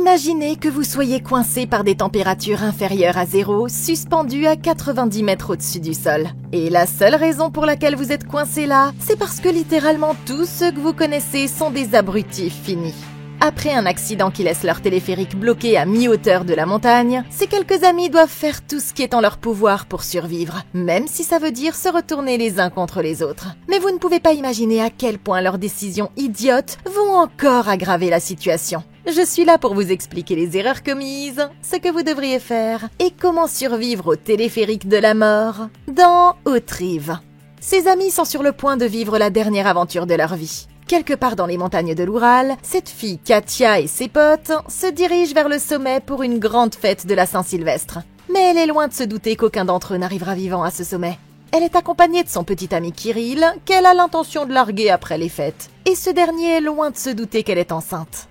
Imaginez que vous soyez coincé par des températures inférieures à 0, suspendu à 90 mètres au-dessus du sol. Et la seule raison pour laquelle vous êtes coincé là, c'est parce que littéralement tous ceux que vous connaissez sont des abrutis finis. Après un accident qui laisse leur téléphérique bloqué à mi-hauteur de la montagne, ces quelques amis doivent faire tout ce qui est en leur pouvoir pour survivre, même si ça veut dire se retourner les uns contre les autres. Mais vous ne pouvez pas imaginer à quel point leurs décisions idiotes vont encore aggraver la situation. Je suis là pour vous expliquer les erreurs commises, ce que vous devriez faire et comment survivre au téléphérique de la mort dans Haute-Rive. Ces amis sont sur le point de vivre la dernière aventure de leur vie. Quelque part dans les montagnes de l'Oural, cette fille Katia et ses potes se dirigent vers le sommet pour une grande fête de la Saint-Sylvestre. Mais elle est loin de se douter qu'aucun d'entre eux n'arrivera vivant à ce sommet. Elle est accompagnée de son petit ami Kirill, qu'elle a l'intention de larguer après les fêtes. Et ce dernier est loin de se douter qu'elle est enceinte.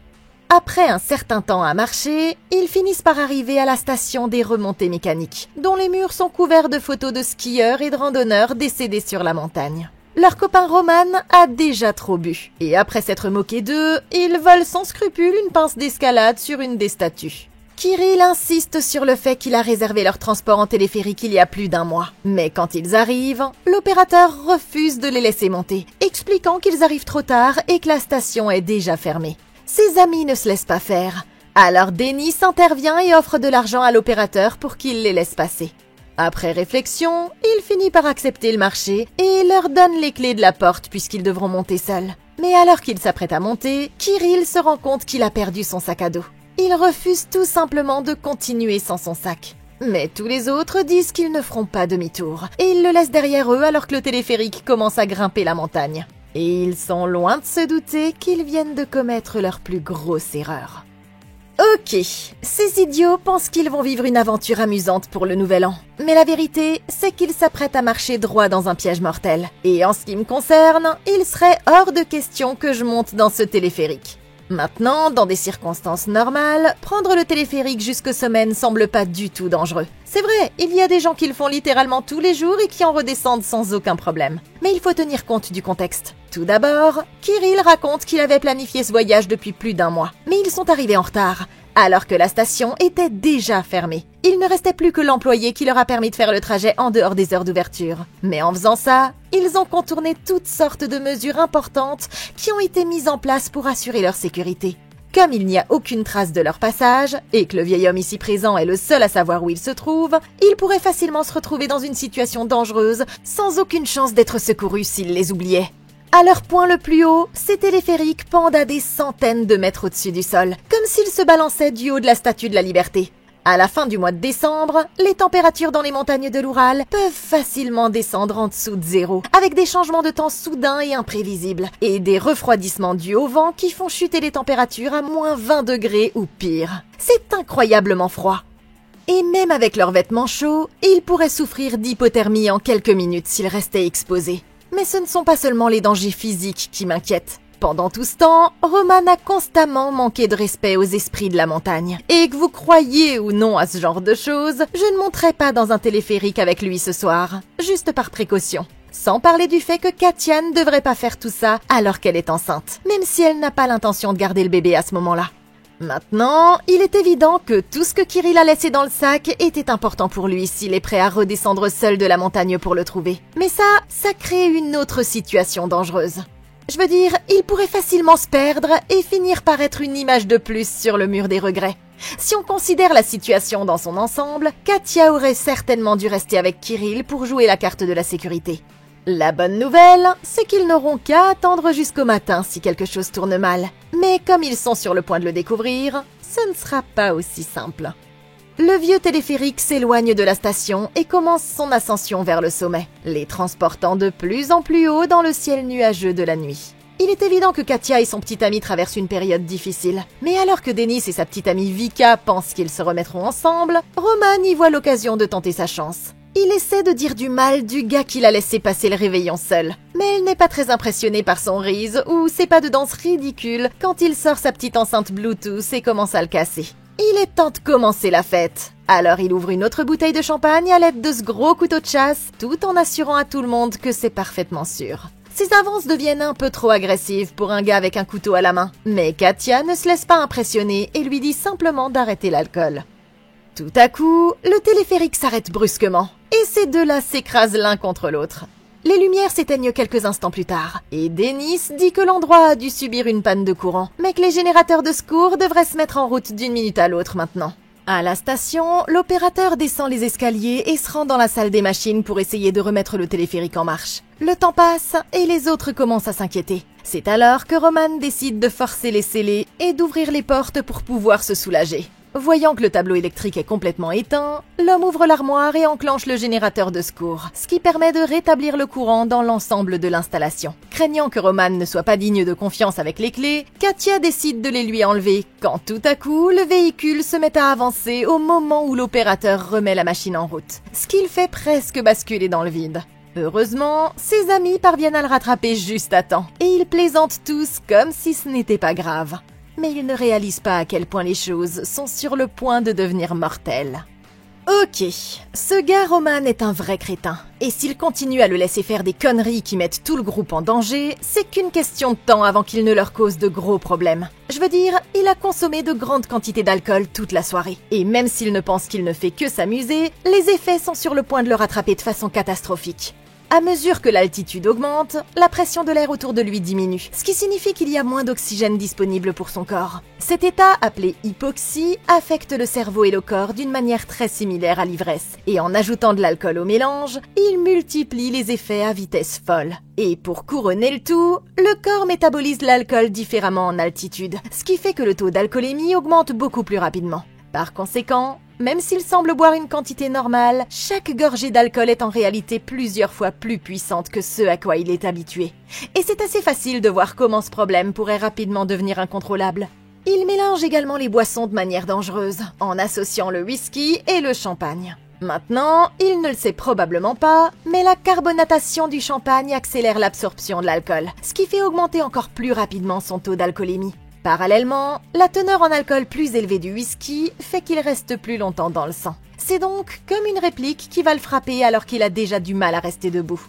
Après un certain temps à marcher, ils finissent par arriver à la station des remontées mécaniques, dont les murs sont couverts de photos de skieurs et de randonneurs décédés sur la montagne. Leur copain Roman a déjà trop bu, et après s'être moqué d'eux, il vole sans scrupule une pince d'escalade sur une des statues. Kirill insiste sur le fait qu'il a réservé leur transport en téléphérique il y a plus d'1 mois. Mais quand ils arrivent, l'opérateur refuse de les laisser monter, expliquant qu'ils arrivent trop tard et que la station est déjà fermée. Ses amis ne se laissent pas faire, alors Denis intervient et offre de l'argent à l'opérateur pour qu'il les laisse passer. Après réflexion, il finit par accepter le marché et leur donne les clés de la porte puisqu'ils devront monter seuls. Mais alors qu'il s'apprête à monter, Kirill se rend compte qu'il a perdu son sac à dos. Il refuse tout simplement de continuer sans son sac. Mais tous les autres disent qu'ils ne feront pas demi-tour et ils le laissent derrière eux alors que le téléphérique commence à grimper la montagne. Et ils sont loin de se douter qu'ils viennent de commettre leur plus grosse erreur. Ok, ces idiots pensent qu'ils vont vivre une aventure amusante pour le nouvel an. Mais la vérité, c'est qu'ils s'apprêtent à marcher droit dans un piège mortel. Et en ce qui me concerne, il serait hors de question que je monte dans ce téléphérique. Maintenant, dans des circonstances normales, prendre le téléphérique jusqu'au sommet ne semble pas du tout dangereux. C'est vrai, il y a des gens qui le font littéralement tous les jours et qui en redescendent sans aucun problème. Mais il faut tenir compte du contexte. Tout d'abord, Kirill raconte qu'il avait planifié ce voyage depuis plus d'1 mois. Mais ils sont arrivés en retard, alors que la station était déjà fermée. Il ne restait plus que l'employé qui leur a permis de faire le trajet en dehors des heures d'ouverture. Mais en faisant ça, ils ont contourné toutes sortes de mesures importantes qui ont été mises en place pour assurer leur sécurité. Comme il n'y a aucune trace de leur passage, et que le vieil homme ici présent est le seul à savoir où il se trouve, il pourrait facilement se retrouver dans une situation dangereuse, sans aucune chance d'être secouru s'il les oubliait. À leur point le plus haut, ces téléphériques pendent à des centaines de mètres au-dessus du sol, comme s'ils se balançaient du haut de la Statue de la Liberté. À la fin du mois de décembre, les températures dans les montagnes de l'Oural peuvent facilement descendre en dessous de 0, avec des changements de temps soudains et imprévisibles, et des refroidissements dus au vent qui font chuter les températures à moins 20 degrés ou pire. C'est incroyablement froid. Et même avec leurs vêtements chauds, ils pourraient souffrir d'hypothermie en quelques minutes s'ils restaient exposés. Mais ce ne sont pas seulement les dangers physiques qui m'inquiètent. Pendant tout ce temps, Roman a constamment manqué de respect aux esprits de la montagne. Et que vous croyiez ou non à ce genre de choses, je ne monterai pas dans un téléphérique avec lui ce soir, juste par précaution. Sans parler du fait que Katia ne devrait pas faire tout ça alors qu'elle est enceinte, même si elle n'a pas l'intention de garder le bébé à ce moment-là. Maintenant, il est évident que tout ce que Kirill a laissé dans le sac était important pour lui s'il est prêt à redescendre seul de la montagne pour le trouver. Mais ça crée une autre situation dangereuse. Je veux dire, il pourrait facilement se perdre et finir par être une image de plus sur le mur des regrets. Si on considère la situation dans son ensemble, Katia aurait certainement dû rester avec Kirill pour jouer la carte de la sécurité. La bonne nouvelle, c'est qu'ils n'auront qu'à attendre jusqu'au matin si quelque chose tourne mal. Mais comme ils sont sur le point de le découvrir, ce ne sera pas aussi simple. Le vieux téléphérique s'éloigne de la station et commence son ascension vers le sommet, les transportant de plus en plus haut dans le ciel nuageux de la nuit. Il est évident que Katia et son petit ami traversent une période difficile. Mais alors que Denis et sa petite amie Vika pensent qu'ils se remettront ensemble, Roman y voit l'occasion de tenter sa chance. Il essaie de dire du mal du gars qu'il a laissé passer le réveillon seul. Mais elle n'est pas très impressionnée par son ruse ou ses pas de danse ridicules quand il sort sa petite enceinte Bluetooth et commence à le casser. Il est temps de commencer la fête. Alors il ouvre une autre bouteille de champagne à l'aide de ce gros couteau de chasse, tout en assurant à tout le monde que c'est parfaitement sûr. Ses avances deviennent un peu trop agressives pour un gars avec un couteau à la main. Mais Katia ne se laisse pas impressionner et lui dit simplement d'arrêter l'alcool. Tout à coup, le téléphérique s'arrête brusquement et ces deux-là s'écrasent l'un contre l'autre. Les lumières s'éteignent quelques instants plus tard et Dennis dit que l'endroit a dû subir une panne de courant, mais que les générateurs de secours devraient se mettre en route d'une minute à l'autre maintenant. À la station, l'opérateur descend les escaliers et se rend dans la salle des machines pour essayer de remettre le téléphérique en marche. Le temps passe et les autres commencent à s'inquiéter. C'est alors que Roman décide de forcer les scellés et d'ouvrir les portes pour pouvoir se soulager. Voyant que le tableau électrique est complètement éteint, l'homme ouvre l'armoire et enclenche le générateur de secours, ce qui permet de rétablir le courant dans l'ensemble de l'installation. Craignant que Roman ne soit pas digne de confiance avec les clés, Katia décide de les lui enlever, quand tout à coup, le véhicule se met à avancer au moment où l'opérateur remet la machine en route, ce qui le fait presque basculer dans le vide. Heureusement, ses amis parviennent à le rattraper juste à temps, et ils plaisantent tous comme si ce n'était pas grave. Mais ils ne réalisent pas à quel point les choses sont sur le point de devenir mortelles. Ok, ce gars Roman est un vrai crétin, et s'il continue à le laisser faire des conneries qui mettent tout le groupe en danger, c'est qu'une question de temps avant qu'il ne leur cause de gros problèmes. Je veux dire, il a consommé de grandes quantités d'alcool toute la soirée, et même s'il ne pense qu'il ne fait que s'amuser, les effets sont sur le point de le rattraper de façon catastrophique. À mesure que l'altitude augmente, la pression de l'air autour de lui diminue, ce qui signifie qu'il y a moins d'oxygène disponible pour son corps. Cet état, appelé hypoxie, affecte le cerveau et le corps d'une manière très similaire à l'ivresse, et en ajoutant de l'alcool au mélange, il multiplie les effets à vitesse folle. Et pour couronner le tout, le corps métabolise l'alcool différemment en altitude, ce qui fait que le taux d'alcoolémie augmente beaucoup plus rapidement. Par conséquent, même s'il semble boire une quantité normale, chaque gorgée d'alcool est en réalité plusieurs fois plus puissante que ce à quoi il est habitué. Et c'est assez facile de voir comment ce problème pourrait rapidement devenir incontrôlable. Il mélange également les boissons de manière dangereuse, en associant le whisky et le champagne. Maintenant, il ne le sait probablement pas, mais la carbonatation du champagne accélère l'absorption de l'alcool, ce qui fait augmenter encore plus rapidement son taux d'alcoolémie. Parallèlement, la teneur en alcool plus élevée du whisky fait qu'il reste plus longtemps dans le sang. C'est donc comme une réplique qui va le frapper alors qu'il a déjà du mal à rester debout.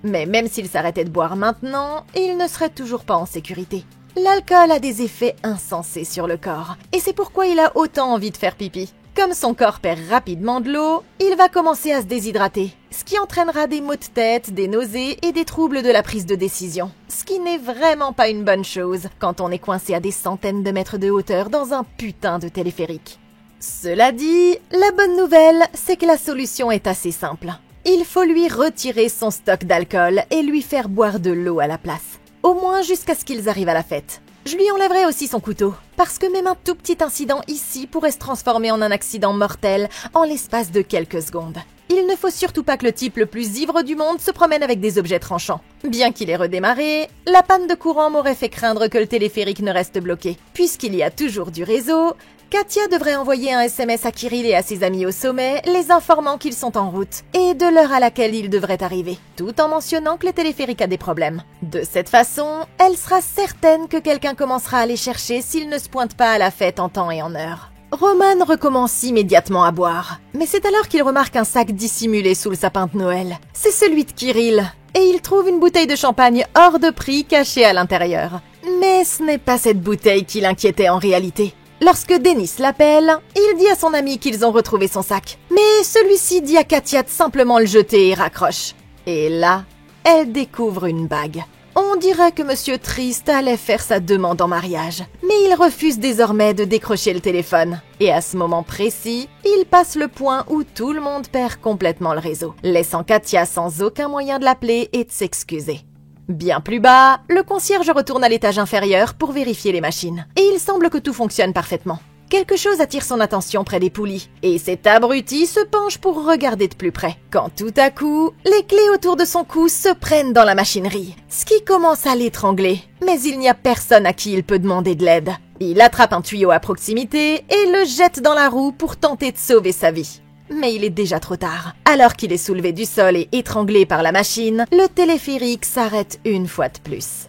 Mais même s'il s'arrêtait de boire maintenant, il ne serait toujours pas en sécurité. L'alcool a des effets insensés sur le corps, et c'est pourquoi il a autant envie de faire pipi. Comme son corps perd rapidement de l'eau, il va commencer à se déshydrater, ce qui entraînera des maux de tête, des nausées et des troubles de la prise de décision. Ce qui n'est vraiment pas une bonne chose quand on est coincé à des centaines de mètres de hauteur dans un putain de téléphérique. Cela dit, la bonne nouvelle, c'est que la solution est assez simple. Il faut lui retirer son stock d'alcool et lui faire boire de l'eau à la place. Au moins jusqu'à ce qu'ils arrivent à la fête. Je lui enlèverai aussi son couteau, parce que même un tout petit incident ici pourrait se transformer en un accident mortel en l'espace de quelques secondes. Il ne faut surtout pas que le type le plus ivre du monde se promène avec des objets tranchants. Bien qu'il ait redémarré, la panne de courant m'aurait fait craindre que le téléphérique ne reste bloqué. Puisqu'il y a toujours du réseau, Katia devrait envoyer un SMS à Kirill et à ses amis au sommet, les informant qu'ils sont en route et de l'heure à laquelle ils devraient arriver, tout en mentionnant que le téléphérique a des problèmes. De cette façon, elle sera certaine que quelqu'un commencera à les chercher s'ils ne se pointent pas à la fête en temps et en heure. Roman recommence immédiatement à boire, mais c'est alors qu'il remarque un sac dissimulé sous le sapin de Noël. C'est celui de Kirill, et il trouve une bouteille de champagne hors de prix cachée à l'intérieur. Mais ce n'est pas cette bouteille qui l'inquiétait en réalité. Lorsque Dennis l'appelle, il dit à son ami qu'ils ont retrouvé son sac. Mais celui-ci dit à Katia de simplement le jeter et raccroche. Et là, elle découvre une bague. On dirait que Monsieur Triste allait faire sa demande en mariage. Mais il refuse désormais de décrocher le téléphone. Et à ce moment précis, il passe le point où tout le monde perd complètement le réseau, laissant Katia sans aucun moyen de l'appeler et de s'excuser. Bien plus bas, le concierge retourne à l'étage inférieur pour vérifier les machines. Et il semble que tout fonctionne parfaitement. Quelque chose attire son attention près des poulies, et cet abruti se penche pour regarder de plus près. Quand tout à coup, les clés autour de son cou se prennent dans la machinerie, ce qui commence à l'étrangler. Mais il n'y a personne à qui il peut demander de l'aide. Il attrape un tuyau à proximité et le jette dans la roue pour tenter de sauver sa vie. Mais il est déjà trop tard. Alors qu'il est soulevé du sol et étranglé par la machine, le téléphérique s'arrête une fois de plus.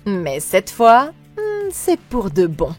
Mais cette fois, c'est pour de bon.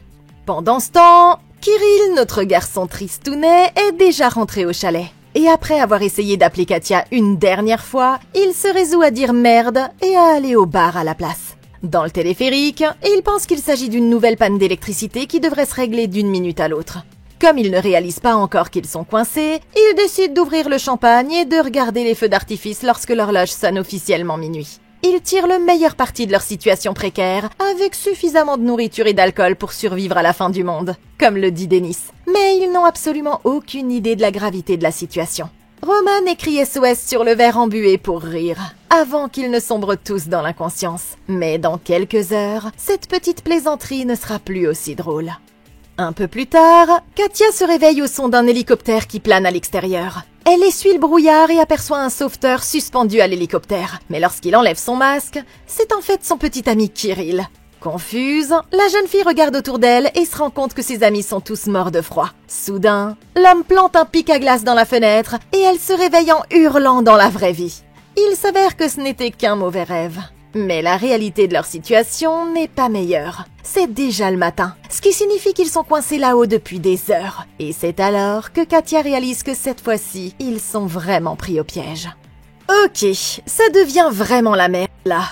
Pendant ce temps, Kirill, notre garçon tristounet, est déjà rentré au chalet. Et après avoir essayé d'appeler Katia une dernière fois, il se résout à dire merde et à aller au bar à la place. Dans le téléphérique, il pense qu'il s'agit d'une nouvelle panne d'électricité qui devrait se régler d'une minute à l'autre. Comme ils ne réalisent pas encore qu'ils sont coincés, ils décident d'ouvrir le champagne et de regarder les feux d'artifice lorsque l'horloge sonne officiellement minuit. Ils tirent le meilleur parti de leur situation précaire, avec suffisamment de nourriture et d'alcool pour survivre à la fin du monde, comme le dit Dennis. Mais ils n'ont absolument aucune idée de la gravité de la situation. Roman écrit SOS sur le verre embué pour rire, avant qu'ils ne sombrent tous dans l'inconscience. Mais dans quelques heures, cette petite plaisanterie ne sera plus aussi drôle. Un peu plus tard, Katia se réveille au son d'un hélicoptère qui plane à l'extérieur. Elle essuie le brouillard et aperçoit un sauveteur suspendu à l'hélicoptère. Mais lorsqu'il enlève son masque, c'est en fait son petit ami Kirill. Confuse, la jeune fille regarde autour d'elle et se rend compte que ses amis sont tous morts de froid. Soudain, l'homme plante un pic à glace dans la fenêtre et elle se réveille en hurlant dans la vraie vie. Il s'avère que ce n'était qu'un mauvais rêve. Mais la réalité de leur situation n'est pas meilleure. C'est déjà le matin, ce qui signifie qu'ils sont coincés là-haut depuis des heures. Et c'est alors que Katia réalise que cette fois-ci, ils sont vraiment pris au piège. Ok, ça devient vraiment la merde là.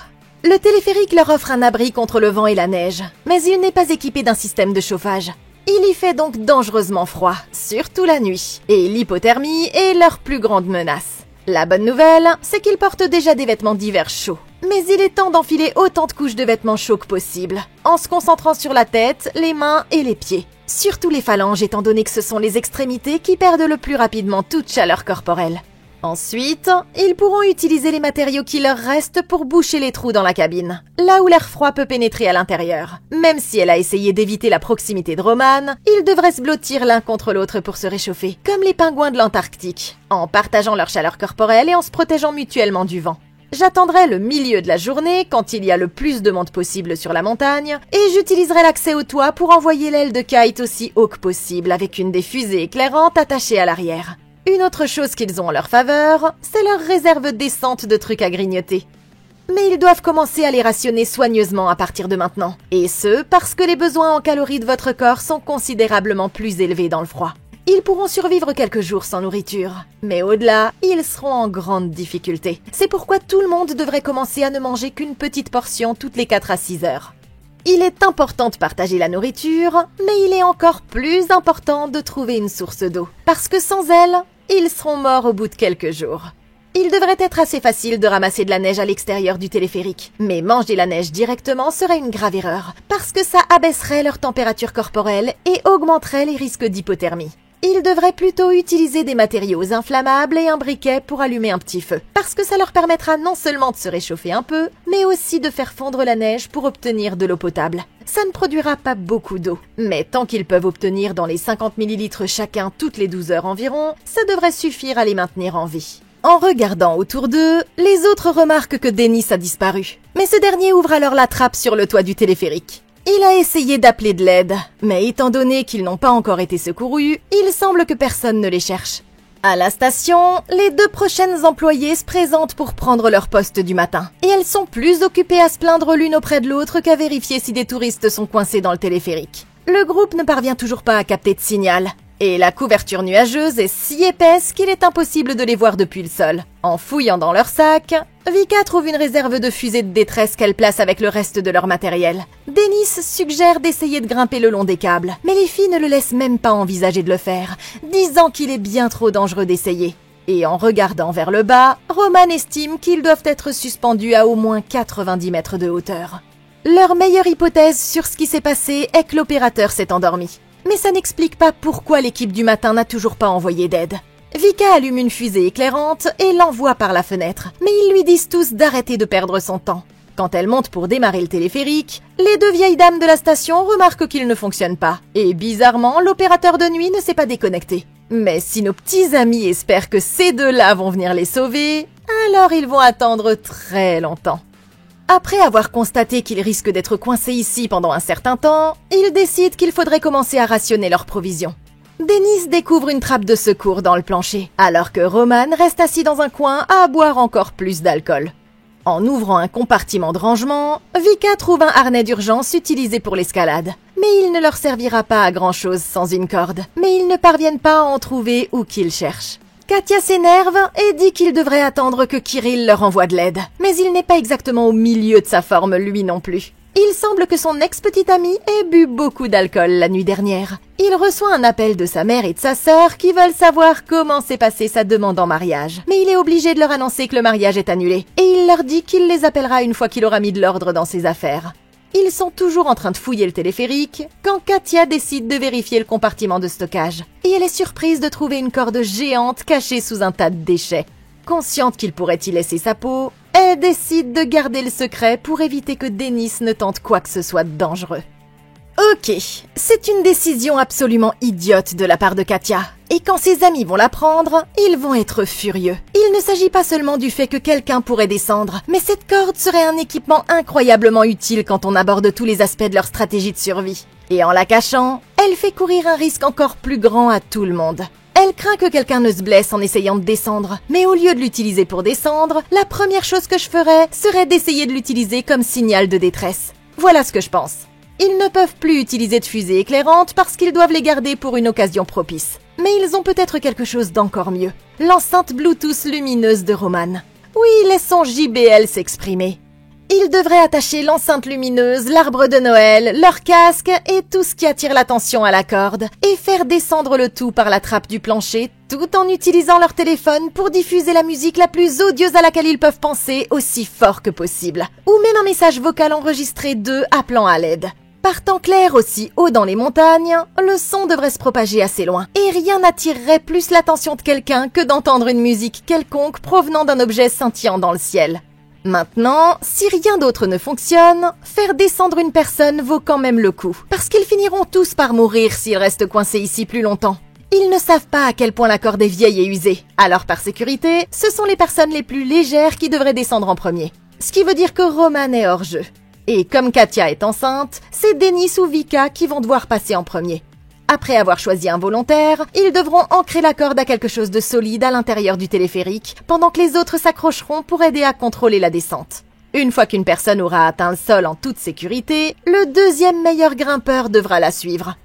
Le téléphérique leur offre un abri contre le vent et la neige, mais il n'est pas équipé d'un système de chauffage. Il y fait donc dangereusement froid, surtout la nuit, et l'hypothermie est leur plus grande menace. La bonne nouvelle, c'est qu'ils portent déjà des vêtements d'hiver chauds. Mais il est temps d'enfiler autant de couches de vêtements chauds que possible, en se concentrant sur la tête, les mains et les pieds. Surtout les phalanges, étant donné que ce sont les extrémités qui perdent le plus rapidement toute chaleur corporelle. Ensuite, ils pourront utiliser les matériaux qui leur restent pour boucher les trous dans la cabine, là où l'air froid peut pénétrer à l'intérieur. Même si elle a essayé d'éviter la proximité de Roman, ils devraient se blottir l'un contre l'autre pour se réchauffer, comme les pingouins de l'Antarctique, en partageant leur chaleur corporelle et en se protégeant mutuellement du vent. J'attendrai le milieu de la journée, quand il y a le plus de monde possible sur la montagne, et j'utiliserai l'accès au toit pour envoyer l'aile de kite aussi haut que possible avec une des fusées éclairantes attachée à l'arrière. Une autre chose qu'ils ont en leur faveur, c'est leur réserve décente de trucs à grignoter. Mais ils doivent commencer à les rationner soigneusement à partir de maintenant. Et ce, parce que les besoins en calories de votre corps sont considérablement plus élevés dans le froid. Ils pourront survivre quelques jours sans nourriture. Mais au-delà, ils seront en grande difficulté. C'est pourquoi tout le monde devrait commencer à ne manger qu'une petite portion toutes les 4 à 6 heures. Il est important de partager la nourriture, mais il est encore plus important de trouver une source d'eau. Parce que sans elle, ils seront morts au bout de quelques jours. Il devrait être assez facile de ramasser de la neige à l'extérieur du téléphérique. Mais manger la neige directement serait une grave erreur, parce que ça abaisserait leur température corporelle et augmenterait les risques d'hypothermie. Ils devraient plutôt utiliser des matériaux inflammables et un briquet pour allumer un petit feu, parce que ça leur permettra non seulement de se réchauffer un peu, mais aussi de faire fondre la neige pour obtenir de l'eau potable. Ça ne produira pas beaucoup d'eau, mais tant qu'ils peuvent obtenir dans les 50 ml chacun toutes les 12 heures environ, ça devrait suffire à les maintenir en vie. En regardant autour d'eux, les autres remarquent que Dennis a disparu, mais ce dernier ouvre alors la trappe sur le toit du téléphérique. Il a essayé d'appeler de l'aide, mais étant donné qu'ils n'ont pas encore été secourus, il semble que personne ne les cherche. À la station, les 2 prochaines employées se présentent pour prendre leur poste du matin. Et elles sont plus occupées à se plaindre l'une auprès de l'autre qu'à vérifier si des touristes sont coincés dans le téléphérique. Le groupe ne parvient toujours pas à capter de signal. Et la couverture nuageuse est si épaisse qu'il est impossible de les voir depuis le sol. En fouillant dans leur sac, Vika trouve une réserve de fusées de détresse qu'elle place avec le reste de leur matériel. Dennis suggère d'essayer de grimper le long des câbles, mais les filles ne le laissent même pas envisager de le faire, disant qu'il est bien trop dangereux d'essayer. Et en regardant vers le bas, Roman estime qu'ils doivent être suspendus à au moins 90 mètres de hauteur. Leur meilleure hypothèse sur ce qui s'est passé est que l'opérateur s'est endormi. Mais ça n'explique pas pourquoi l'équipe du matin n'a toujours pas envoyé d'aide. Vika allume une fusée éclairante et l'envoie par la fenêtre, mais ils lui disent tous d'arrêter de perdre son temps. Quand elle monte pour démarrer le téléphérique, les 2 vieilles dames de la station remarquent qu'il ne fonctionne pas. Et bizarrement, l'opérateur de nuit ne s'est pas déconnecté. Mais si nos petits amis espèrent que ces 2-là vont venir les sauver, alors ils vont attendre très longtemps. Après avoir constaté qu'ils risquent d'être coincés ici pendant un certain temps, ils décident qu'il faudrait commencer à rationner leurs provisions. Dennis découvre une trappe de secours dans le plancher, alors que Roman reste assis dans un coin à boire encore plus d'alcool. En ouvrant un compartiment de rangement, Vika trouve un harnais d'urgence utilisé pour l'escalade. Mais il ne leur servira pas à grand-chose sans une corde, mais ils ne parviennent pas à en trouver où qu'ils cherchent. Katia s'énerve et dit qu'il devrait attendre que Kirill leur envoie de l'aide. Mais il n'est pas exactement au milieu de sa forme lui non plus. Il semble que son ex-petite amie ait bu beaucoup d'alcool la nuit dernière. Il reçoit un appel de sa mère et de sa sœur qui veulent savoir comment s'est passée sa demande en mariage. Mais il est obligé de leur annoncer que le mariage est annulé. Et il leur dit qu'il les appellera une fois qu'il aura mis de l'ordre dans ses affaires. Ils sont toujours en train de fouiller le téléphérique quand Katia décide de vérifier le compartiment de stockage. Et elle est surprise de trouver une corde géante cachée sous un tas de déchets. Consciente qu'il pourrait y laisser sa peau, elle décide de garder le secret pour éviter que Dennis ne tente quoi que ce soit de dangereux. Ok, c'est une décision absolument idiote de la part de Katia. Et quand ses amis vont l'apprendre, ils vont être furieux. Il ne s'agit pas seulement du fait que quelqu'un pourrait descendre, mais cette corde serait un équipement incroyablement utile quand on aborde tous les aspects de leur stratégie de survie. Et en la cachant, elle fait courir un risque encore plus grand à tout le monde. Elle craint que quelqu'un ne se blesse en essayant de descendre, mais au lieu de l'utiliser pour descendre, la première chose que je ferais serait d'essayer de l'utiliser comme signal de détresse. Voilà ce que je pense. Ils ne peuvent plus utiliser de fusées éclairantes parce qu'ils doivent les garder pour une occasion propice. Mais ils ont peut-être quelque chose d'encore mieux. L'enceinte Bluetooth lumineuse de Roman. Oui, laissons JBL s'exprimer. Ils devraient attacher l'enceinte lumineuse, l'arbre de Noël, leur casque et tout ce qui attire l'attention à la corde et faire descendre le tout par la trappe du plancher tout en utilisant leur téléphone pour diffuser la musique la plus odieuse à laquelle ils peuvent penser aussi fort que possible. Ou même un message vocal enregistré d'eux appelant à l'aide. Partant clair aussi haut dans les montagnes, le son devrait se propager assez loin. Et rien n'attirerait plus l'attention de quelqu'un que d'entendre une musique quelconque provenant d'un objet scintillant dans le ciel. Maintenant, si rien d'autre ne fonctionne, faire descendre une personne vaut quand même le coup. Parce qu'ils finiront tous par mourir s'ils restent coincés ici plus longtemps. Ils ne savent pas à quel point la corde est vieille et usée. Alors par sécurité, ce sont les personnes les plus légères qui devraient descendre en premier. Ce qui veut dire que Roman est hors jeu. Et comme Katia est enceinte, c'est Dennis ou Vika qui vont devoir passer en premier. Après avoir choisi un volontaire, ils devront ancrer la corde à quelque chose de solide à l'intérieur du téléphérique, pendant que les autres s'accrocheront pour aider à contrôler la descente. Une fois qu'une personne aura atteint le sol en toute sécurité, le deuxième meilleur grimpeur devra la suivre.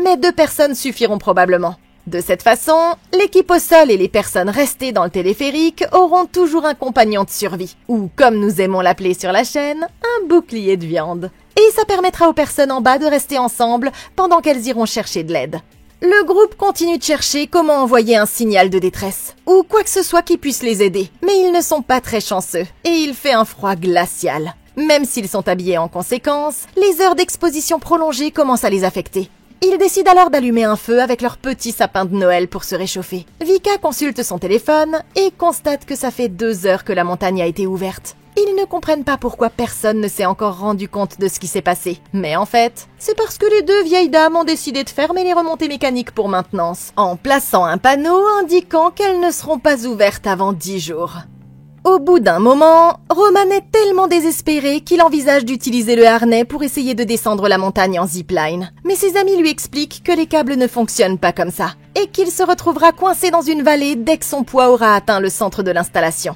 Mais 2 personnes suffiront probablement. De cette façon, l'équipe au sol et les personnes restées dans le téléphérique auront toujours un compagnon de survie, ou comme nous aimons l'appeler sur la chaîne, un bouclier de viande. Et ça permettra aux personnes en bas de rester ensemble pendant qu'elles iront chercher de l'aide. Le groupe continue de chercher comment envoyer un signal de détresse, ou quoi que ce soit qui puisse les aider, mais ils ne sont pas très chanceux, et il fait un froid glacial. Même s'ils sont habillés en conséquence, les heures d'exposition prolongées commencent à les affecter. Ils décident alors d'allumer un feu avec leur petit sapin de Noël pour se réchauffer. Vika consulte son téléphone et constate que ça fait 2 heures que la montagne a été ouverte. Ils ne comprennent pas pourquoi personne ne s'est encore rendu compte de ce qui s'est passé. Mais en fait, c'est parce que les 2 vieilles dames ont décidé de fermer les remontées mécaniques pour maintenance, en plaçant un panneau indiquant qu'elles ne seront pas ouvertes avant 10 jours. Au bout d'un moment, Roman est tellement désespéré qu'il envisage d'utiliser le harnais pour essayer de descendre la montagne en zipline. Mais ses amis lui expliquent que les câbles ne fonctionnent pas comme ça, et qu'il se retrouvera coincé dans une vallée dès que son poids aura atteint le centre de l'installation.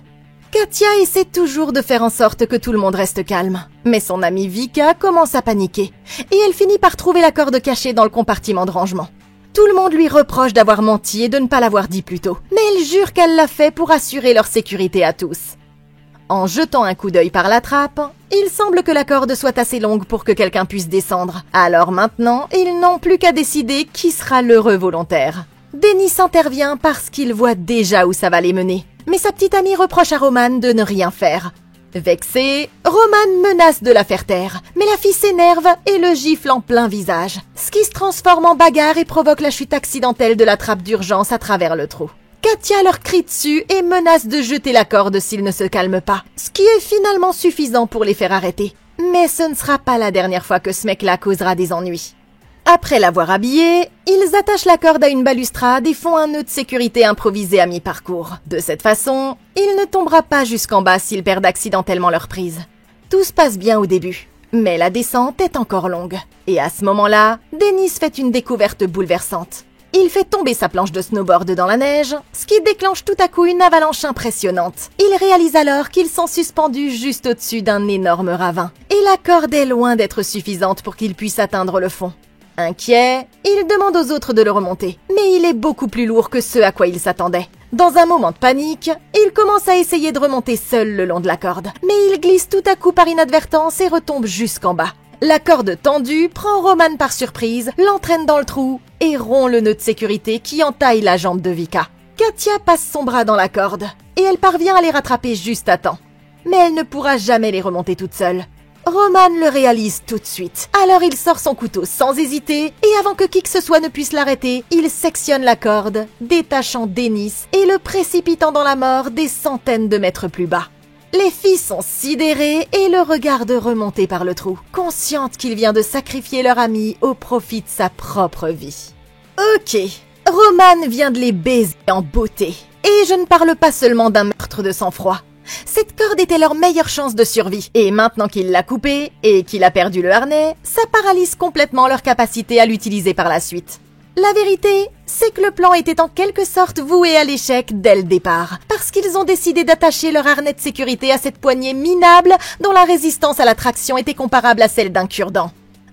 Katia essaie toujours de faire en sorte que tout le monde reste calme. Mais son amie Vika commence à paniquer, et elle finit par trouver la corde cachée dans le compartiment de rangement. Tout le monde lui reproche d'avoir menti et de ne pas l'avoir dit plus tôt, mais elle jure qu'elle l'a fait pour assurer leur sécurité à tous. En jetant un coup d'œil par la trappe, il semble que la corde soit assez longue pour que quelqu'un puisse descendre. Alors maintenant, ils n'ont plus qu'à décider qui sera l'heureux volontaire. Dennis intervient parce qu'il voit déjà où ça va les mener. Mais sa petite amie reproche à Roman de ne rien faire. Vexé, Roman menace de la faire taire, mais la fille s'énerve et le gifle en plein visage, ce qui se transforme en bagarre et provoque la chute accidentelle de la trappe d'urgence à travers le trou. Katia leur crie dessus et menace de jeter la corde s'ils ne se calment pas, ce qui est finalement suffisant pour les faire arrêter. Mais ce ne sera pas la dernière fois que ce mec-là causera des ennuis. Après l'avoir habillé, ils attachent la corde à une balustrade et font un nœud de sécurité improvisé à mi-parcours. De cette façon, il ne tombera pas jusqu'en bas s'ils perdent accidentellement leur prise. Tout se passe bien au début, mais la descente est encore longue. Et à ce moment-là, Dennis fait une découverte bouleversante. Il fait tomber sa planche de snowboard dans la neige, ce qui déclenche tout à coup une avalanche impressionnante. Il réalise alors qu'ils sont suspendus juste au-dessus d'un énorme ravin. Et la corde est loin d'être suffisante pour qu'ils puissent atteindre le fond. Inquiet, il demande aux autres de le remonter. Mais mais il est beaucoup plus lourd que ce à quoi il s'attendait. Dans un moment de panique, il commence à essayer de remonter seul le long de la corde, mais il glisse tout à coup par inadvertance et retombe jusqu'en bas. La corde tendue prend Roman par surprise, l'entraîne dans le trou et rompt le nœud de sécurité qui entaille la jambe de Vika. Katia passe son bras dans la corde et elle parvient à les rattraper juste à temps. Mais elle ne pourra jamais les remonter toute seule. Roman le réalise tout de suite. Alors il sort son couteau sans hésiter et avant que qui que ce soit ne puisse l'arrêter, il sectionne la corde, détachant Dennis et le précipitant dans la mort des centaines de mètres plus bas. Les filles sont sidérées et le regardent remonter par le trou, conscientes qu'il vient de sacrifier leur ami au profit de sa propre vie. Ok, Roman vient de les baiser en beauté. Et je ne parle pas seulement d'un meurtre de sang-froid. Cette corde était leur meilleure chance de survie, et maintenant qu'il l'a coupée et qu'il a perdu le harnais, ça paralyse complètement leur capacité à l'utiliser par la suite. La vérité, c'est que le plan était en quelque sorte voué à l'échec dès le départ, parce qu'ils ont décidé d'attacher leur harnais de sécurité à cette poignée minable dont la résistance à la traction était comparable à celle d'un cure-dent.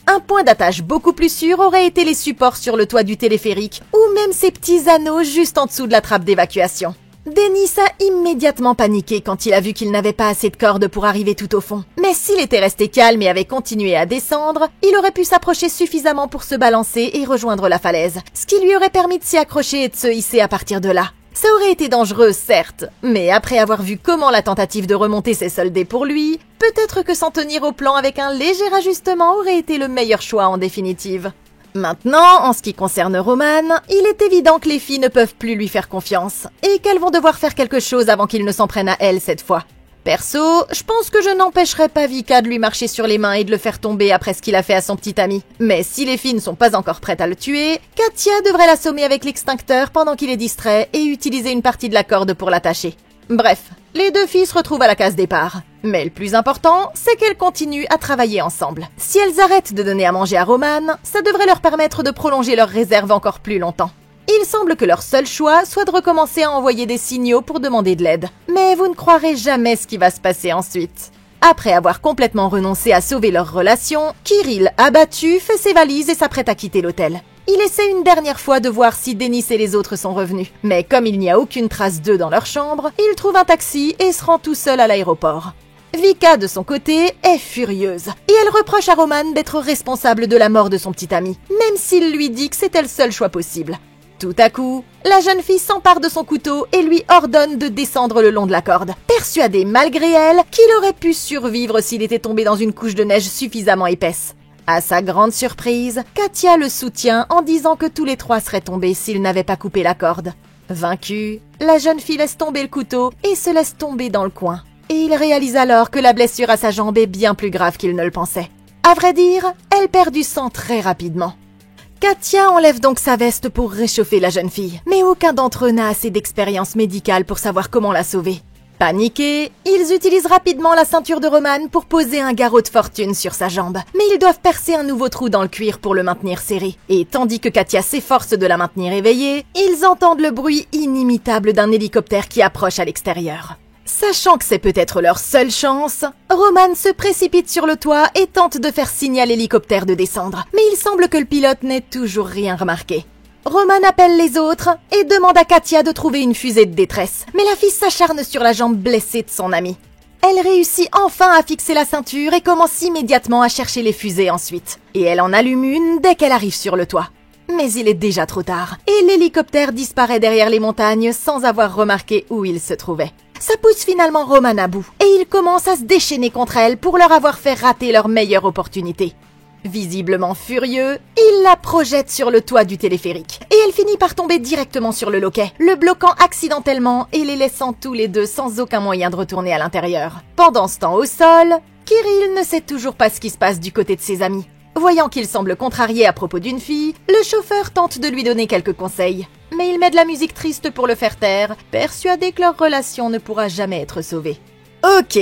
Un point d'attache beaucoup plus sûr aurait été les supports sur le toit du téléphérique, ou même ces petits anneaux juste en dessous de la trappe d'évacuation. Dennis a immédiatement paniqué quand il a vu qu'il n'avait pas assez de corde pour arriver tout au fond. Mais s'il était resté calme et avait continué à descendre, il aurait pu s'approcher suffisamment pour se balancer et rejoindre la falaise, ce qui lui aurait permis de s'y accrocher et de se hisser à partir de là. Ça aurait été dangereux, certes, mais après avoir vu comment la tentative de remonter s'est soldée pour lui, peut-être que s'en tenir au plan avec un léger ajustement aurait été le meilleur choix en définitive. Maintenant, en ce qui concerne Roman, il est évident que les filles ne peuvent plus lui faire confiance et qu'elles vont devoir faire quelque chose avant qu'il ne s'en prenne à elle cette fois. Perso, je pense que je n'empêcherai pas Vika de lui marcher sur les mains et de le faire tomber après ce qu'il a fait à son petit ami. Mais si les filles ne sont pas encore prêtes à le tuer, Katia devrait l'assommer avec l'extincteur pendant qu'il est distrait et utiliser une partie de la corde pour l'attacher. Bref, les deux filles se retrouvent à la case départ. Mais le plus important, c'est qu'elles continuent à travailler ensemble. Si elles arrêtent de donner à manger à Roman, ça devrait leur permettre de prolonger leur réserve encore plus longtemps. Il semble que leur seul choix soit de recommencer à envoyer des signaux pour demander de l'aide. Mais vous ne croirez jamais ce qui va se passer ensuite. Après avoir complètement renoncé à sauver leur relation, Kirill, abattu, fait ses valises et s'apprête à quitter l'hôtel. Il essaie une dernière fois de voir si Dennis et les autres sont revenus. Mais comme il n'y a aucune trace d'eux dans leur chambre, il trouve un taxi et se rend tout seul à l'aéroport. Vika, de son côté, est furieuse. Et elle reproche à Roman d'être responsable de la mort de son petit ami, même s'il lui dit que c'était le seul choix possible. Tout à coup, la jeune fille s'empare de son couteau et lui ordonne de descendre le long de la corde, persuadée malgré elle qu'il aurait pu survivre s'il était tombé dans une couche de neige suffisamment épaisse. À sa grande surprise, Katia le soutient en disant que tous les trois seraient tombés s'ils n'avaient pas coupé la corde. Vaincue, la jeune fille laisse tomber le couteau et se laisse tomber dans le coin. Et il réalise alors que la blessure à sa jambe est bien plus grave qu'il ne le pensait. À vrai dire, elle perd du sang très rapidement. Katia enlève donc sa veste pour réchauffer la jeune fille, mais aucun d'entre eux n'a assez d'expérience médicale pour savoir comment la sauver. Paniqués, ils utilisent rapidement la ceinture de Roman pour poser un garrot de fortune sur sa jambe, mais ils doivent percer un nouveau trou dans le cuir pour le maintenir serré. Et tandis que Katia s'efforce de la maintenir éveillée, ils entendent le bruit inimitable d'un hélicoptère qui approche à l'extérieur. Sachant que c'est peut-être leur seule chance, Roman se précipite sur le toit et tente de faire signe à l'hélicoptère de descendre. Mais il semble que le pilote n'ait toujours rien remarqué. Roman appelle les autres et demande à Katia de trouver une fusée de détresse. Mais la fille s'acharne sur la jambe blessée de son ami. Elle réussit enfin à fixer la ceinture et commence immédiatement à chercher les fusées ensuite. Et elle en allume une dès qu'elle arrive sur le toit. Mais il est déjà trop tard, et l'hélicoptère disparaît derrière les montagnes sans avoir remarqué où il se trouvait. Ça pousse finalement Roman à bout, et il commence à se déchaîner contre elle pour leur avoir fait rater leur meilleure opportunité. Visiblement furieux, il la projette sur le toit du téléphérique, et elle finit par tomber directement sur le loquet, le bloquant accidentellement et les laissant tous les deux sans aucun moyen de retourner à l'intérieur. Pendant ce temps au sol, Kirill ne sait toujours pas ce qui se passe du côté de ses amis. Voyant qu'il semble contrarié à propos d'une fille, le chauffeur tente de lui donner quelques conseils. Mais il met de la musique triste pour le faire taire, persuadé que leur relation ne pourra jamais être sauvée. Ok,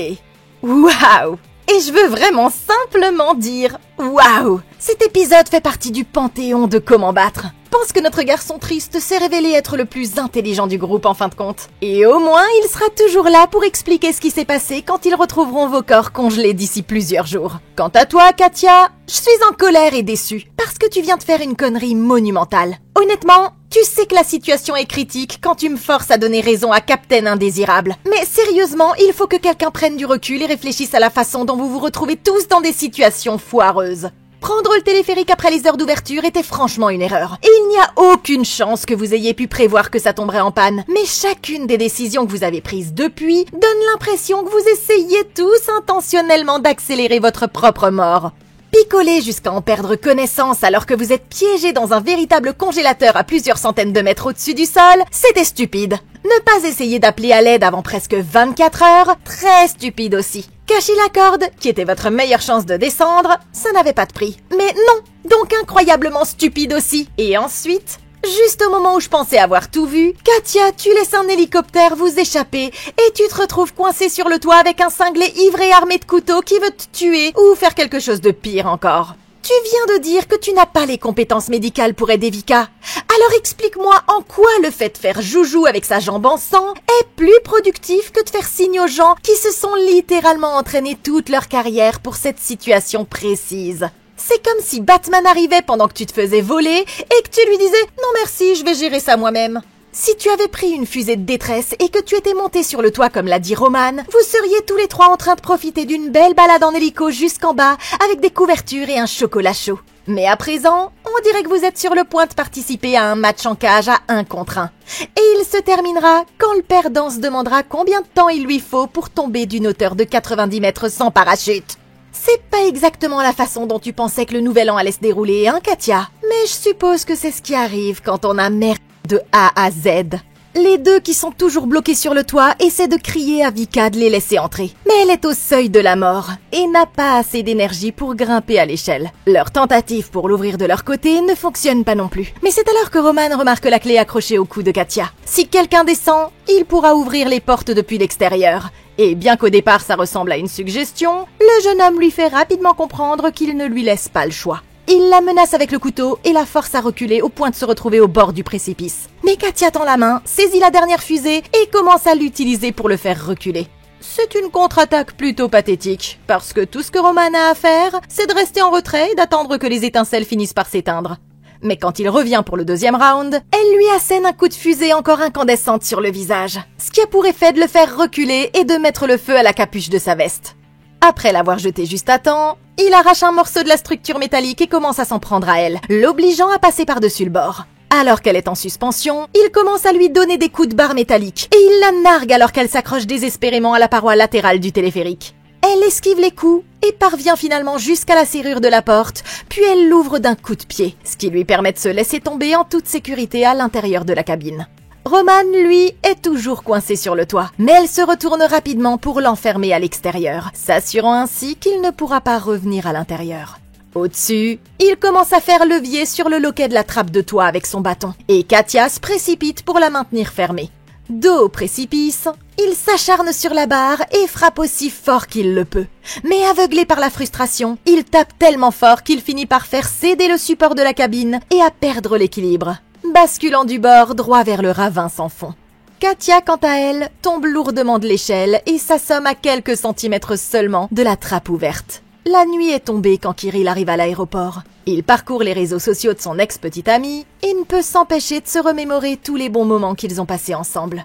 waouh! Et je veux vraiment simplement dire waouh! Cet épisode fait partie du panthéon de Comment battre. pense que notre garçon triste s'est révélé être le plus intelligent du groupe en fin de compte. Et au moins, il sera toujours là pour expliquer ce qui s'est passé quand ils retrouveront vos corps congelés d'ici plusieurs jours. Quant à toi, Katia, je suis en colère et déçue, parce que tu viens de faire une connerie monumentale. Honnêtement, tu sais que la situation est critique quand tu me forces à donner raison à Captain Indésirable. Mais sérieusement, il faut que quelqu'un prenne du recul et réfléchisse à la façon dont vous vous retrouvez tous dans des situations foireuses. Prendre le téléphérique après les heures d'ouverture était franchement une erreur. Et il n'y a aucune chance que vous ayez pu prévoir que ça tomberait en panne. Mais chacune des décisions que vous avez prises depuis donne l'impression que vous essayez tous intentionnellement d'accélérer votre propre mort. Picoler jusqu'à en perdre connaissance alors que vous êtes piégé dans un véritable congélateur à plusieurs centaines de mètres au-dessus du sol, c'était stupide. Ne pas essayer d'appeler à l'aide avant presque 24 heures, très stupide aussi. Cacher la corde, qui était votre meilleure chance de descendre, ça n'avait pas de prix. Mais non, donc incroyablement stupide aussi. Et ensuite, juste au moment où je pensais avoir tout vu, Katia, tu laisses un hélicoptère vous échapper et tu te retrouves coincé sur le toit avec un cinglé ivre et armé de couteaux qui veut te tuer ou faire quelque chose de pire encore. Tu viens de dire que tu n'as pas les compétences médicales pour aider Vika. Alors explique-moi en quoi le fait de faire joujou avec sa jambe en sang est plus productif que de faire signe aux gens qui se sont littéralement entraînés toute leur carrière pour cette situation précise. C'est comme si Batman arrivait pendant que tu te faisais voler et que tu lui disais « Non merci, je vais gérer ça moi-même ». Si tu avais pris une fusée de détresse et que tu étais monté sur le toit comme l'a dit Roman, vous seriez tous les trois en train de profiter d'une belle balade en hélico jusqu'en bas avec des couvertures et un chocolat chaud. Mais à présent, on dirait que vous êtes sur le point de participer à un match en cage à 1 contre 1. Et il se terminera quand le perdant se demandera combien de temps il lui faut pour tomber d'une hauteur de 90 mètres sans parachute. C'est pas exactement la façon dont tu pensais que le nouvel an allait se dérouler, hein, Katia? Mais je suppose que c'est ce qui arrive quand on a merdé de A à Z. Les deux qui sont toujours bloqués sur le toit essaient de crier à Vika de les laisser entrer. Mais elle est au seuil de la mort et n'a pas assez d'énergie pour grimper à l'échelle. Leur tentative pour l'ouvrir de leur côté ne fonctionne pas non plus. Mais c'est alors que Roman remarque la clé accrochée au cou de Katia. Si quelqu'un descend, il pourra ouvrir les portes depuis l'extérieur. Et bien qu'au départ ça ressemble à une suggestion, le jeune homme lui fait rapidement comprendre qu'il ne lui laisse pas le choix. Il la menace avec le couteau et la force à reculer au point de se retrouver au bord du précipice. Mais Katia tend la main, saisit la dernière fusée et commence à l'utiliser pour le faire reculer. C'est une contre-attaque plutôt pathétique, parce que tout ce que Roman a à faire, c'est de rester en retrait et d'attendre que les étincelles finissent par s'éteindre. Mais quand il revient pour le deuxième round, elle lui assène un coup de fusée encore incandescente sur le visage, ce qui a pour effet de le faire reculer et de mettre le feu à la capuche de sa veste. Après l'avoir jeté juste à temps, il arrache un morceau de la structure métallique et commence à s'en prendre à elle, l'obligeant à passer par-dessus le bord. Alors qu'elle est en suspension, il commence à lui donner des coups de barre métallique et il la nargue alors qu'elle s'accroche désespérément à la paroi latérale du téléphérique. Elle esquive les coups et parvient finalement jusqu'à la serrure de la porte, puis elle l'ouvre d'un coup de pied, ce qui lui permet de se laisser tomber en toute sécurité à l'intérieur de la cabine. Roman, lui, est toujours coincé sur le toit, mais elle se retourne rapidement pour l'enfermer à l'extérieur, s'assurant ainsi qu'il ne pourra pas revenir à l'intérieur. Au-dessus, il commence à faire levier sur le loquet de la trappe de toit avec son bâton, et Katia se précipite pour la maintenir fermée. Dos au précipice, il s'acharne sur la barre et frappe aussi fort qu'il le peut. Mais aveuglé par la frustration, il tape tellement fort qu'il finit par faire céder le support de la cabine et à perdre l'équilibre, basculant du bord droit vers le ravin sans fond. Katia, quant à elle, tombe lourdement de l'échelle et s'assomme à quelques centimètres seulement de la trappe ouverte. La nuit est tombée quand Kirill arrive à l'aéroport. Il parcourt les réseaux sociaux de son ex-petite amie et ne peut s'empêcher de se remémorer tous les bons moments qu'ils ont passés ensemble.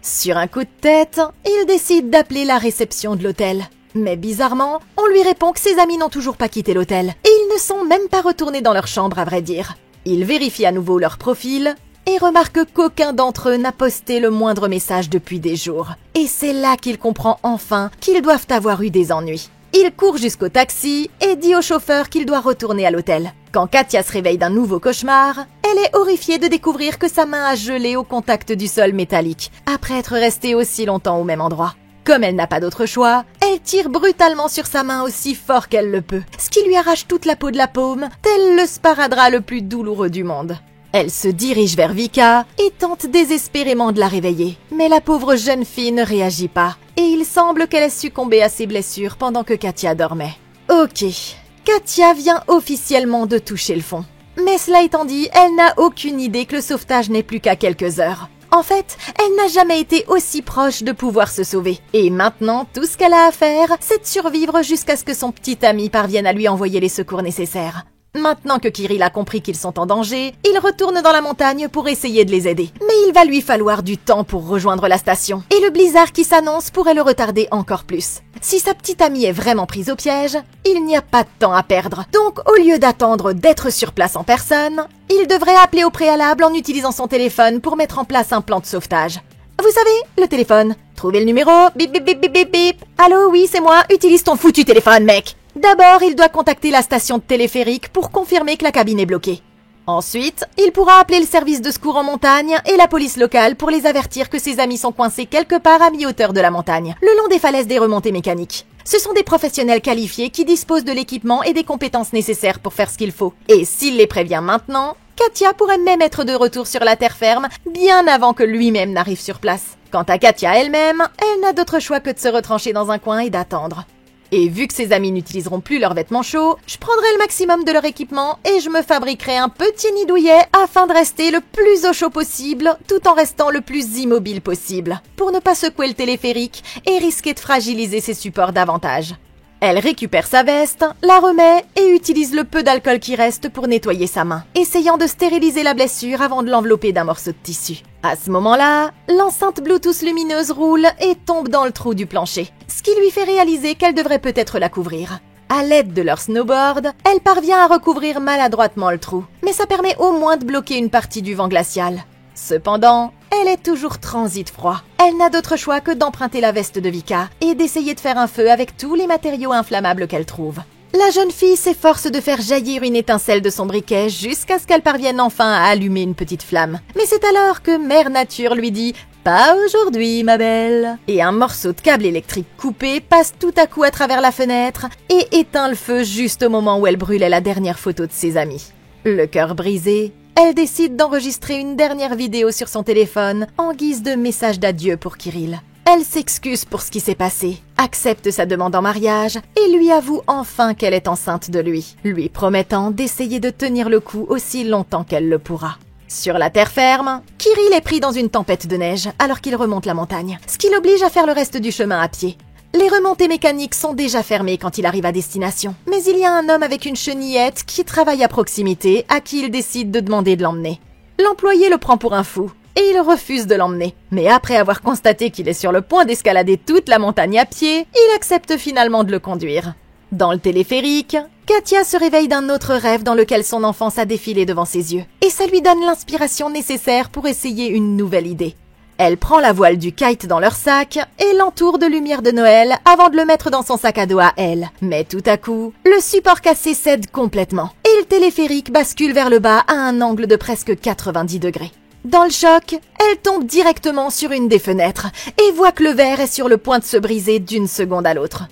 Sur un coup de tête, il décide d'appeler la réception de l'hôtel. Mais bizarrement, on lui répond que ses amis n'ont toujours pas quitté l'hôtel et ils ne sont même pas retournés dans leur chambre à vrai dire. Il vérifie à nouveau leur profil et remarque qu'aucun d'entre eux n'a posté le moindre message depuis des jours. Et c'est là qu'il comprend enfin qu'ils doivent avoir eu des ennuis. Il court jusqu'au taxi et dit au chauffeur qu'il doit retourner à l'hôtel. Quand Katia se réveille d'un nouveau cauchemar, elle est horrifiée de découvrir que sa main a gelé au contact du sol métallique, après être restée aussi longtemps au même endroit. Comme elle n'a pas d'autre choix, elle tire brutalement sur sa main aussi fort qu'elle le peut, ce qui lui arrache toute la peau de la paume, tel le sparadrap le plus douloureux du monde. Elle se dirige vers Vika et tente désespérément de la réveiller. Mais la pauvre jeune fille ne réagit pas, et il semble qu'elle ait succombé à ses blessures pendant que Katia dormait. Ok, Katia vient officiellement de toucher le fond. Mais cela étant dit, elle n'a aucune idée que le sauvetage n'est plus qu'à quelques heures. En fait, elle n'a jamais été aussi proche de pouvoir se sauver. Et maintenant, tout ce qu'elle a à faire, c'est de survivre jusqu'à ce que son petit ami parvienne à lui envoyer les secours nécessaires. Maintenant que Kirill a compris qu'ils sont en danger, il retourne dans la montagne pour essayer de les aider. Mais il va lui falloir du temps pour rejoindre la station. Et le blizzard qui s'annonce pourrait le retarder encore plus. Si sa petite amie est vraiment prise au piège, il n'y a pas de temps à perdre. Donc, au lieu d'attendre d'être sur place en personne, il devrait appeler au préalable en utilisant son téléphone pour mettre en place un plan de sauvetage. Vous savez, le téléphone. Trouvez le numéro, bip bip bip bip bip bip. Allô, oui, c'est moi, utilise ton foutu téléphone, mec. D'abord, il doit contacter la station de téléphérique pour confirmer que la cabine est bloquée. Ensuite, il pourra appeler le service de secours en montagne et la police locale pour les avertir que ses amis sont coincés quelque part à mi-hauteur de la montagne, le long des falaises des remontées mécaniques. Ce sont des professionnels qualifiés qui disposent de l'équipement et des compétences nécessaires pour faire ce qu'il faut. Et s'il les prévient maintenant, Katia pourrait même être de retour sur la terre ferme bien avant que lui-même n'arrive sur place. Quant à Katia elle-même, elle n'a d'autre choix que de se retrancher dans un coin et d'attendre. Et vu que ses amis n'utiliseront plus leurs vêtements chauds, je prendrai le maximum de leur équipement et je me fabriquerai un petit nid douillet afin de rester le plus au chaud possible tout en restant le plus immobile possible, pour ne pas secouer le téléphérique et risquer de fragiliser ses supports davantage. Elle récupère sa veste, la remet et utilise le peu d'alcool qui reste pour nettoyer sa main, essayant de stériliser la blessure avant de l'envelopper d'un morceau de tissu. À ce moment-là, l'enceinte Bluetooth lumineuse roule et tombe dans le trou du plancher, ce qui lui fait réaliser qu'elle devrait peut-être la couvrir. À l'aide de leur snowboard, elle parvient à recouvrir maladroitement le trou, mais ça permet au moins de bloquer une partie du vent glacial. Cependant, elle est toujours transit froid. Elle n'a d'autre choix que d'emprunter la veste de Vika et d'essayer de faire un feu avec tous les matériaux inflammables qu'elle trouve. La jeune fille s'efforce de faire jaillir une étincelle de son briquet jusqu'à ce qu'elle parvienne enfin à allumer une petite flamme. Mais c'est alors que Mère Nature lui dit « Pas aujourd'hui, ma belle !» Et un morceau de câble électrique coupé passe tout à coup à travers la fenêtre et éteint le feu juste au moment où elle brûlait la dernière photo de ses amis. Le cœur brisé, elle décide d'enregistrer une dernière vidéo sur son téléphone en guise de message d'adieu pour Kirill. Elle s'excuse pour ce qui s'est passé, accepte sa demande en mariage et lui avoue enfin qu'elle est enceinte de lui promettant d'essayer de tenir le coup aussi longtemps qu'elle le pourra. Sur la terre ferme, Kirill est pris dans une tempête de neige alors qu'il remonte la montagne, ce qui l'oblige à faire le reste du chemin à pied. Les remontées mécaniques sont déjà fermées quand il arrive à destination, mais il y a un homme avec une chenillette qui travaille à proximité à qui il décide de demander de l'emmener. L'employé le prend pour un fou et il refuse de l'emmener. Mais après avoir constaté qu'il est sur le point d'escalader toute la montagne à pied, il accepte finalement de le conduire. Dans le téléphérique, Katia se réveille d'un autre rêve dans lequel son enfance a défilé devant ses yeux, et ça lui donne l'inspiration nécessaire pour essayer une nouvelle idée. Elle prend la voile du kite dans leur sac et l'entoure de lumière de Noël avant de le mettre dans son sac à dos à elle. Mais tout à coup, le support cassé cède complètement et le téléphérique bascule vers le bas à un angle de presque 90 degrés. Dans le choc, elle tombe directement sur une des fenêtres et voit que le verre est sur le point de se briser d'une seconde à l'autre.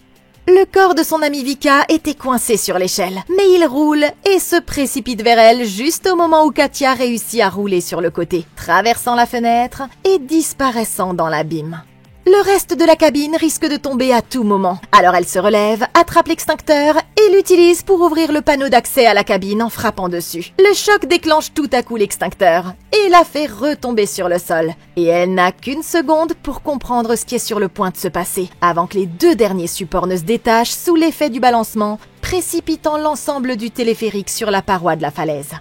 Le corps de son amie Vika était coincé sur l'échelle, mais il roule et se précipite vers elle juste au moment où Katia réussit à rouler sur le côté, traversant la fenêtre et disparaissant dans l'abîme. Le reste de la cabine risque de tomber à tout moment, alors elle se relève, attrape l'extincteur et l'utilise pour ouvrir le panneau d'accès à la cabine en frappant dessus. Le choc déclenche tout à coup l'extincteur et la fait retomber sur le sol. Et elle n'a qu'une seconde pour comprendre ce qui est sur le point de se passer, avant que les deux derniers supports ne se détachent sous l'effet du balancement, précipitant l'ensemble du téléphérique sur la paroi de la falaise.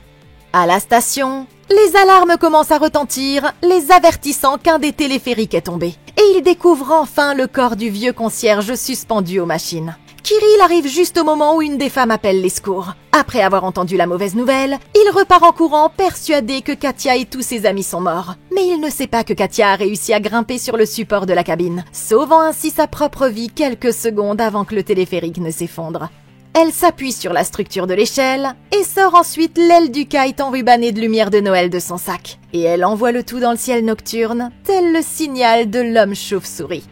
À la station, les alarmes commencent à retentir, les avertissant qu'un des téléphériques est tombé. Et il découvre enfin le corps du vieux concierge suspendu aux machines. Kirill arrive juste au moment où une des femmes appelle les secours. Après avoir entendu la mauvaise nouvelle, il repart en courant persuadé que Katia et tous ses amis sont morts. Mais il ne sait pas que Katia a réussi à grimper sur le support de la cabine, sauvant ainsi sa propre vie quelques secondes avant que le téléphérique ne s'effondre. Elle s'appuie sur la structure de l'échelle et sort ensuite l'aile du kite enrubanné de lumière de Noël de son sac. Et elle envoie le tout dans le ciel nocturne, tel le signal de l'homme chauve-souris.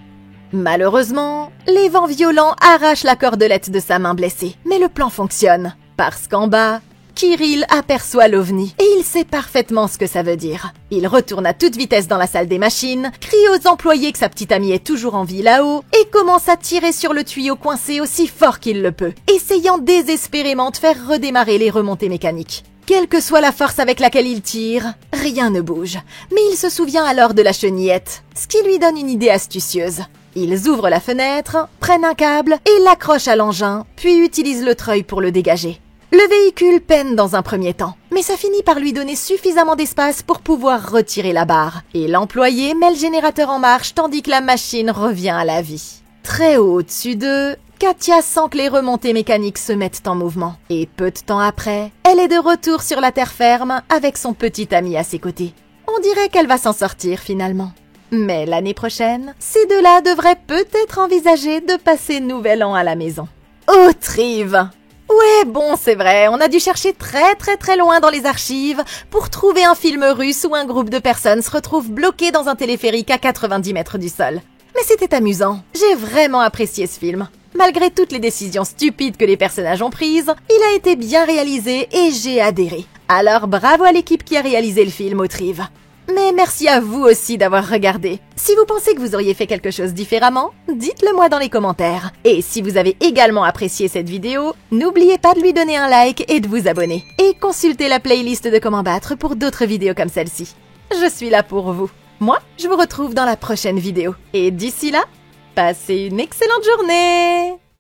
Malheureusement, les vents violents arrachent la cordelette de sa main blessée. Mais le plan fonctionne, parce qu'en bas, Kirill aperçoit l'OVNI et il sait parfaitement ce que ça veut dire. Il retourne à toute vitesse dans la salle des machines, crie aux employés que sa petite amie est toujours en vie là-haut et commence à tirer sur le tuyau coincé aussi fort qu'il le peut, essayant désespérément de faire redémarrer les remontées mécaniques. Quelle que soit la force avec laquelle il tire, rien ne bouge. Mais il se souvient alors de la chenillette, ce qui lui donne une idée astucieuse. Ils ouvrent la fenêtre, prennent un câble et l'accrochent à l'engin, puis utilisent le treuil pour le dégager. Le véhicule peine dans un premier temps, mais ça finit par lui donner suffisamment d'espace pour pouvoir retirer la barre. Et l'employé met le générateur en marche tandis que la machine revient à la vie. Très haut au-dessus d'eux, Katia sent que les remontées mécaniques se mettent en mouvement. Et peu de temps après, elle est de retour sur la terre ferme avec son petit ami à ses côtés. On dirait qu'elle va s'en sortir finalement. Mais l'année prochaine, ces deux-là devraient peut-être envisager de passer nouvel an à la maison. Autrive! Ouais, bon, c'est vrai, on a dû chercher très loin dans les archives pour trouver un film russe où un groupe de personnes se retrouve bloqué dans un téléphérique à 90 mètres du sol. Mais c'était amusant, j'ai vraiment apprécié ce film. Malgré toutes les décisions stupides que les personnages ont prises, il a été bien réalisé et j'ai adhéré. Alors bravo à l'équipe qui a réalisé le film, Autrive. Mais merci à vous aussi d'avoir regardé. Si vous pensez que vous auriez fait quelque chose différemment, dites-le moi dans les commentaires. Et si vous avez également apprécié cette vidéo, n'oubliez pas de lui donner un like et de vous abonner. Et consultez la playlist de Comment Battre pour d'autres vidéos comme celle-ci. Je suis là pour vous. Moi, je vous retrouve dans la prochaine vidéo. Et d'ici là, passez une excellente journée!